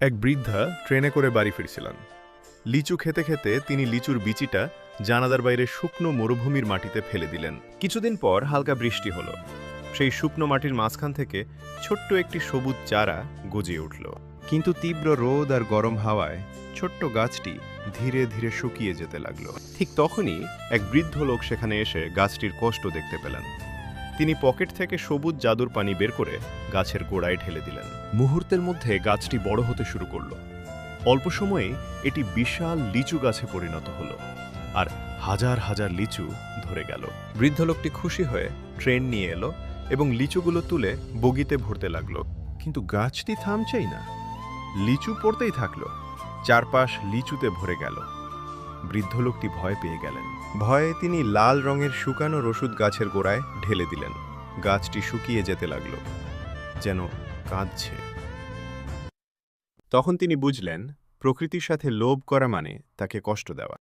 এক বৃদ্ধা ট্রেনে করে বাড়ি ফিরছিলেন। লিচু খেতে খেতে তিনি লিচুর বিচিটা জানালার বাইরে শুকনো মরুভূমির মাটিতে ফেলে দিলেন। কিছুদিন পর হালকা বৃষ্টি হলো। সেই শুকনো মাটির মাঝখান থেকে ছোট্ট একটি সবুজ চারা গজিয়ে উঠল। কিন্তু তীব্র রোদ আর গরম হাওয়ায় ছোট্ট গাছটি ধীরে ধীরে শুকিয়ে যেতে লাগলো। ঠিক তখনই এক বৃদ্ধ লোক সেখানে এসে গাছটির কষ্ট দেখতে পেলেন। তিনি পকেট থেকে সবুজ জাদুর পানি বের করে গাছের গোড়ায় ঢেলে দিলেন। মুহূর্তের মধ্যে গাছটি বড় হতে শুরু করল। অল্প সময়ে এটি বিশাল লিচু গাছে পরিণত হলো আর হাজার হাজার লিচু ধরে গেল। বৃদ্ধ লোকটি খুশি হয়ে ট্রেন নিয়ে এলো এবং লিচুগুলো তুলে বগিতে ভরতে লাগলো। কিন্তু গাছটি থামছেই না, লিচু পড়তেই থাকলো। চারপাশ লিচুতে ভরে গেল। বৃদ্ধ লোকটি ভয় পেয়ে গেলেন। ভয়ে তিনি লাল রঙের শুকানো রসুদ গাছের গোড়ায় ঢেলে দিলেন। গাছটি শুকিয়ে যেতে লাগলো, যেন কাঁদছে। তখন তিনি বুঝলেন, প্রকৃতির সাথে লোভ করা মানে তাকে কষ্ট দেওয়া।